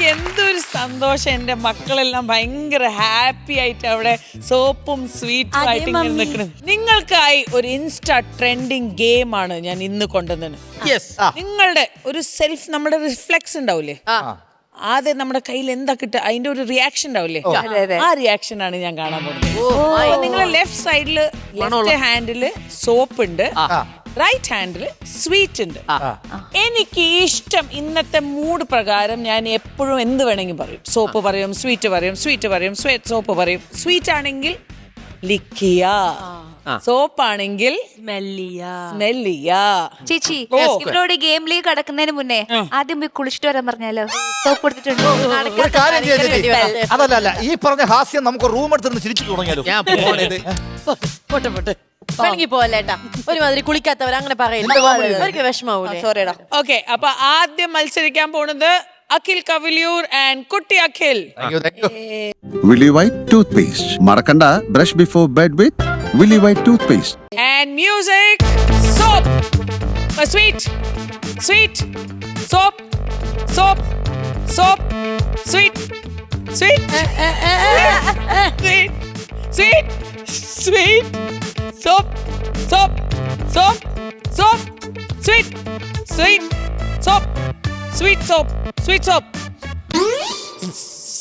എനിക്ക് എന്തൊരു സന്തോഷം. എന്റെ മക്കളെല്ലാം ഭയങ്കര ഹാപ്പി ആയിട്ട് അവിടെ സോപ്പും സ്വീറ്റും ആയിട്ട് ഇങ്ങനെ നിൽക്കുന്നത്. നിങ്ങൾക്കായി ഒരു ഇൻസ്റ്റാ ട്രെൻഡിങ് ഗെയിം ആണ് ഞാൻ ഇന്ന് കൊണ്ടുവന്നത്. നിങ്ങളുടെ ഒരു സെൽഫ്, നമ്മുടെ റിഫ്ലെക്സ് ഉണ്ടാവില്ലേ, ആദ്യം നമ്മുടെ കയ്യിൽ എന്താ കിട്ടുക, അതിന്റെ ഒരു റിയാക്ഷൻ ഉണ്ടാവില്ലേ, ആ റിയാക്ഷൻ ആണ് ഞാൻ കാണാൻ പോകുന്നത്. നിങ്ങളെ ലെഫ്റ്റ് സൈഡില് ലെഫ്റ്റ് ഹാൻഡില് സോപ്പ് ഉണ്ട്, റൈറ്റ് ഹാൻഡില് സ്വീറ്റ് ഉണ്ട്. എനിക്ക് ഇഷ്ടം ഇന്നത്തെ മൂഡ് പ്രകാരം ഞാൻ എപ്പോഴും എന്ത് വേണമെങ്കിൽ പറയും. സോപ്പ് പറയും, സ്വീറ്റ് പറയും, സ്വീറ്റ് പറയും, സോപ്പ് പറയും. സ്വീറ്റ് ആണെങ്കിൽ ലിക്കിയ, സോപ്പ് ആണെങ്കിൽ സ്മെല്ലിയ. ചേച്ചി, ഇവരോട് ഗെയിമിലേക്ക് കടക്കുന്നതിന് മുന്നേ ആദ്യം പോയി കുളിച്ചിട്ട് വരാൻ പറഞ്ഞാലോ? സോപ്പ് എടുത്തിട്ടുണ്ട്. അതല്ല, ഈ പറഞ്ഞ ഹാസ്യം നമുക്ക് റൂം എടുത്തിരുന്ന് ചിരിച്ചു തുടങ്ങിയാലോ? പോലേട്ടാ, ഒരുമാതിരി കുളിക്കാത്തവർ അങ്ങനെ പറയില്ല, വിഷമാവൂലേ? സോറിടാ. ഓക്കെ, അപ്പൊ ആദ്യം മത്സരിക്കാൻ പോണത് അഖിൽ കവിലിയൂർ ആൻഡ് കുട്ടി Akhil. Willy White toothpaste. Marakanda, brush before bed with Willy White toothpaste. And music, soap, sweet, sweet, soap, soap, soap, sweet, sweet, sweet, sweet, sweet, soap, soap, soap, soap, sweet, sweet, soap, sweet soap, sweet soap.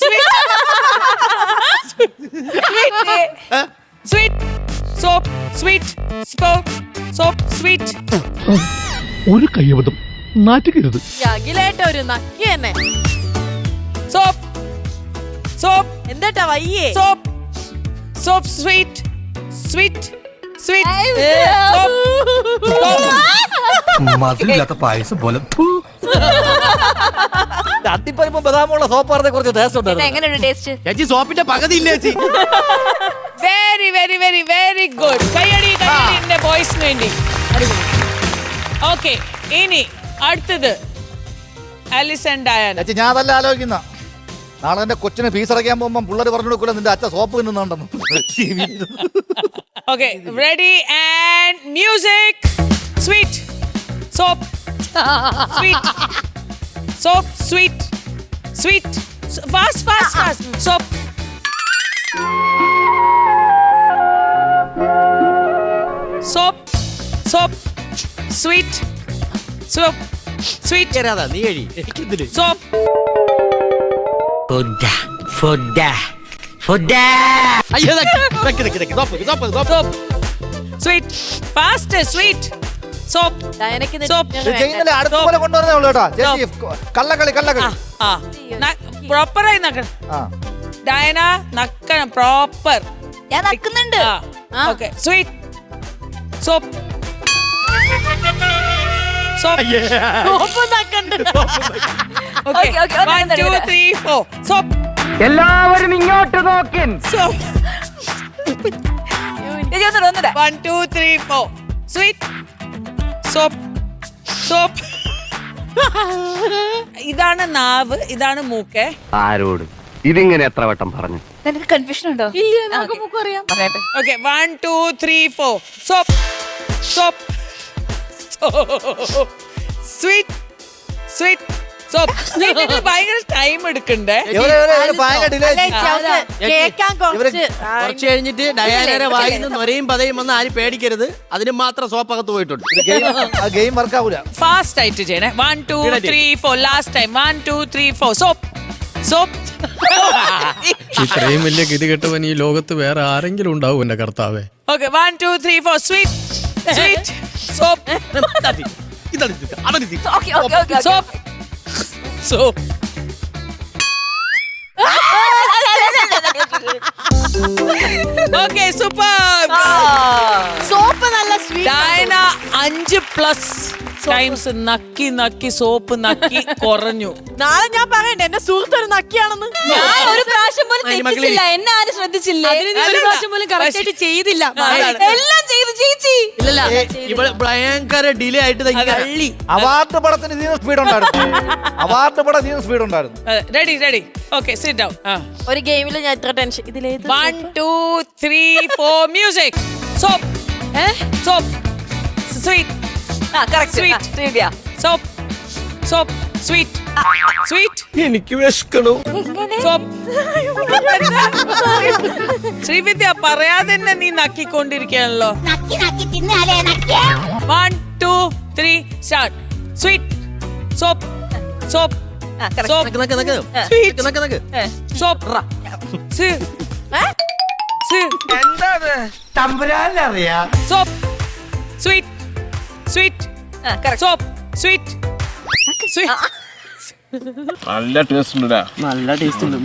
Sweet. Sweet. Soap. Sweet. Soap. Sweet. ഒരു കയ്യബദ്ധം നാറ്റുകരുത്. അഖിലേട്ട ഒരു നക്കി തന്നെ. Soap. Soap. എന്താട്ടാ വയ്യേ? Soap. Soap. Sweet. Sweet. Sweet. Soap. മധുരമില്ലാത്ത പായസം പോലെ. അട്ടിപ്പരിപ്പും ബദാമുള്ള സോപ്പാറിനെ കുറച്ച് taste ഉണ്ടായിരുന്നു. എങ്ങനെയുണ്ട് taste? ചേച്ചി സോപ്പിന്റെ പകുതി ഇല്ലേ ചേച്ചി? Very very very very good. കയ്യടി എന്റെ ബോയ്സിന് വേണ്ടി. ഓക്കെ, ഇനി അടുത്തത് ആലിസൺ ഡയാന. ചേച്ചി, ഞാൻ അതല്ല ആലോചിക്കുന്ന, നാളെ എന്റെ കൊച്ചിന് ഫീസ് അടയ്ക്കാൻ പോകുമ്പോൾ പിള്ളേർ പറഞ്ഞു കൊടുക്കൂല നിന്റെ അച്ഛൻ സോപ്പ് തിന്നുന്നുണ്ടെന്ന്. Okay, ready and music. Sweet, soap, sweet, soap, sweet, sweet, fast, fast, fast, soap, soap, soap, sweet, soap, sweet, നീ കഴി soap, അയ്യോ soap, sweet, faster, sweet, soap, soap, ചെയ്യുന്നില്ല, അടുത്ത കൊണ്ടുവന്നേ ഉള്ളൂ കേട്ടോ ചേച്ചി. കള്ളക്കളി പ്രോപ്പറായി നക്കണം ഡയന, നക്കണം പ്രോപ്പർ. ഞാൻ നക്കുന്നുണ്ട്. Okay, sweet, soap, soap, okay, 1 2 3 4 soap. എല്ലാവരും ഇങ്ങോട്ട് നോക്കിൻ. Soap, 1 2 3 4 sweet, soap, soap. ഇതാണ് നാവ്, ഇതാണ് മൂക്ക്. ആരോട് ഇതിങ്ങനെ എത്ര വട്ടം പറഞ്ഞു? നിനക്ക് കൺഫ്യൂഷൻ ഉണ്ടോ? Okay, 1 2 3 4 soap, soap, sweet, sweet, soap. ഭയങ്കര ടൈം എടുക്കണ്ടേ? കുറച്ച് കഴിഞ്ഞിട്ട് ഡയാനയുടെ വായിന്ന് നൊരയും പതയും വന്ന് ആരും പേടിക്കരുത്. അതിന് മാത്രം സോപ്പകത്ത് പോയിട്ടുണ്ട്. ഗെയിം വർക്ക് ആവൂല. ഫാസ്റ്റ് ആയിട്ട് ചെയ്യണേ. 1 2 3 4 ലാസ്റ്റ് ടൈം. 1 2 3 4 soap, soap. ഇത്രയും വലിയ ഗതികെട്ടവൻ ഈ ലോകത്ത് വേറെ ആരെങ്കിലും ഉണ്ടാവും എന്റെ കർത്താവേ. Okay, 1 2 3 4 sweet, sweet, soap, soap, soap. Okay, super. Soap നല്ല സ്വീറ്റ്. ഡയന 5+ ടൈംസ് നക്കി നക്കി സോപ്പ് നക്കി കുറഞ്ഞു. നാളെ ഞാൻ പറയണ്ടേ എന്റെ സുഹൃത്ത് ഒരു നക്കിയാണെന്ന്? ഞാൻ ഒരു പ്രാവശ്യം പോലും തെറ്റിച്ചില്ല, എന്നെ ആരും ശ്രദ്ധിച്ചില്ല. ഒരു പ്രാവശ്യം പോലും കറക്റ്റ് ചെയ്തില്ല. എല്ലാം ചെയ്തു ചേച്ചി. ഇല്ലല്ല, ഇവിടെ ഭയങ്കര ഡിലേ ആയിട്ട് തള്ളി. അവാർഡ് പടത്തിന് ഇതിന് സ്പീഡ് ഉണ്ടായിരുന്നു. അവാർഡ് പടത്തിന് സ്പീഡ് ഉണ്ടായിരുന്നു. Ready ready. Okay, sit down. ഒരു ഗെയിമിൽ ഞാൻ ഇത്ര ടെൻഷൻ. ഇതിലേത്? 1 2 3 4 music. Soap, soap, sweet, correct. soap, soap, sweet sweet എനിക്ക് വിശക്കണു. സോപ്പ്. ശ്രീവിദ്യ പറയാതെ തന്നെ നീ നക്കിക്കൊണ്ടിരിക്കുകയാണല്ലോ. 1 2 3 start. Sweet soap soap soap നക്ക്, നക്ക്, നക്ക്. സ്വീറ്റ് നക്ക്, നക്ക്. Soap soap sweet sweet soap sweet നല്ല ടേസ്റ്റ് ഉണ്ട്. നല്ല ടേസ്റ്റ് ഉണ്ട്.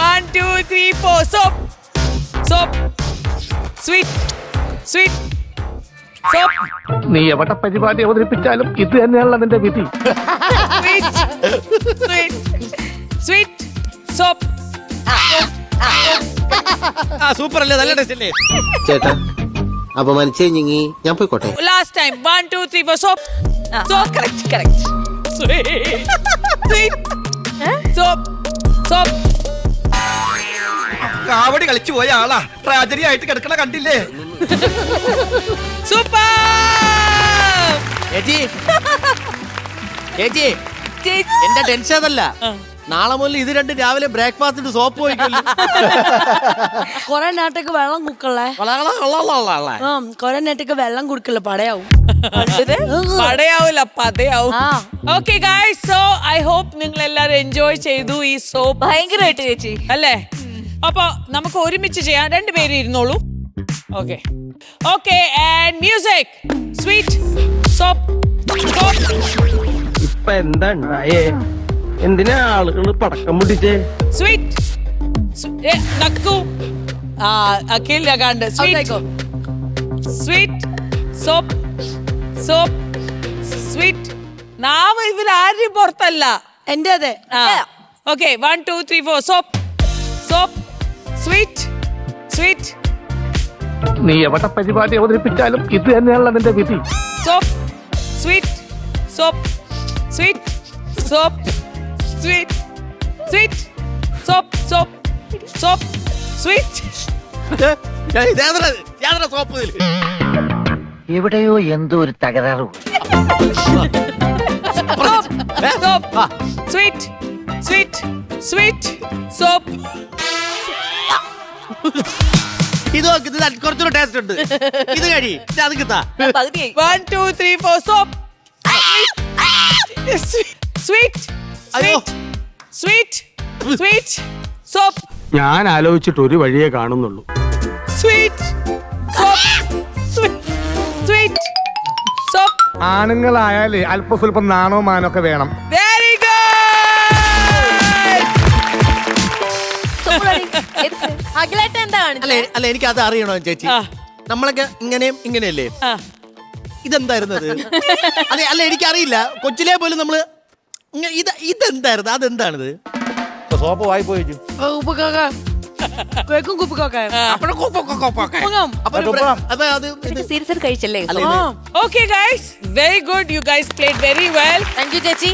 1 2 3 4 soap soap sweet sweet soap നീ എവിടെ പരിപാടി അവതരിപ്പിച്ചാലും ഇത് തന്നെയാണല്ലോ നിന്റെ വിധി. Sweet sweet sweet soap super അല്ലേ, നല്ല ടേസ്റ്റ് അല്ലേ? ചേട്ടാ അപമാനിച്ചേ ഞങ്ങി ഞാൻ പോയിക്കോട്ടെ. Last time 1 2 3 4 soap soap correct sweet sweet soap soap കാവടി കളിച്ചു പോയ ആളാ ട്രാജഡി ആയിട്ട് കിടക്കണ കണ്ടില്ലേ? സൂപ്പർ ചേച്ചി ചേച്ചി എന്റെ ടെൻഷൻ അതല്ല, നാളെ മുതൽ ഇത് രണ്ടും രാവിലെ ബ്രേക്ക്ഫാസ്റ്റിന് സോപ്പ് പോയിക്കല്ലോ. കൊറേ നേട്ടക്ക് വെള്ളം കുക്കള്ളേ കൊറേ നേട്ടക്ക് വെള്ളം കുടിക്കല്ലോ പടയാവും. പടയാവൂല പതയാവും. Okay guys, so I hope നിങ്ങൾ എല്ലാരും എൻജോയ് ചെയ്തു ഈ സോപ്പ്. ഭയങ്കരമായിട്ട് ചേച്ചി. അല്ലേ? അപ്പൊ നമുക്ക് ഒരുമിച്ച് ചെയ്യാം. രണ്ടുപേര് ഇരുന്നോളൂ. Okay okay and music. Sweet soap soap ഇപ്പൊ എന്താ ഉണ്ടായേ? എന്തിനാ ആളുകൾ പടക്കം പൊട്ടിച്ചേ? സ്വീറ്റ് നക്കു അഖിൽ രകാണ്ട്. Sweet sweet soap soap sweet. നാം ഇവരാരും പുറത്തല്ല. എന്റെ അതെ. Okay 1 2 3 4 soap soap sweet sweet നീ എവിടെ പരിപാടി അവതരിപ്പിച്ചാലും ഇത് തന്നെയാണല്ലോ നിന്റെ വിധി. Soap sweet soap sweet soap sweet sweet soap soap soap sweet. Soap എവിടെയോ എന്തോ ഒരു തകരാറ്. Soap sweet sweet sweet soap. ഇത് നോക്ക്, ഇത് കുറച്ചുകൂടെ ടേസ്റ്റ് ഉണ്ട്. ഇത് കഴി, അത് കിട്ടാ. 1 2 3 4 സോപ്പ് സ്വീറ്റ് അയ്യോ. സ്വീറ്റ് സ്വീറ്റ് സോപ്പ് ഞാൻ ആലോചിച്ചിട്ട് ഒരു വഴിയേ കാണുന്നുള്ളൂ. Sweet soap sweet soap. ആണുങ്ങളായാലേ അല്പം സ്വല്പം നാണോ മാനോ ഒക്കെ വേണം. Very good. അഖിലേട്ടൻ എന്താ അല്ല കാണിച്ചത്? അല്ല എനിക്ക് അത് അറിയണോ ചേച്ചി? നമ്മളൊക്കെ ഇങ്ങനെയും ഇങ്ങനെയല്ലേ? ഇതെന്തായിരുന്നത്? അതെ അല്ല എനിക്കറിയില്ല. കൊച്ചിലെ പോലും നമ്മള് ഇതെന്തായിരുന്നു? അതെന്താണിത്? സോപ്പ് വായി പോയി. കേക്കും കുപ്പിക്കൊക്കെ സീരിയസ് ആയിട്ട് കഴിച്ചല്ലേ? Okay guys, very good. You guys played very well. Thank you ചേച്ചി.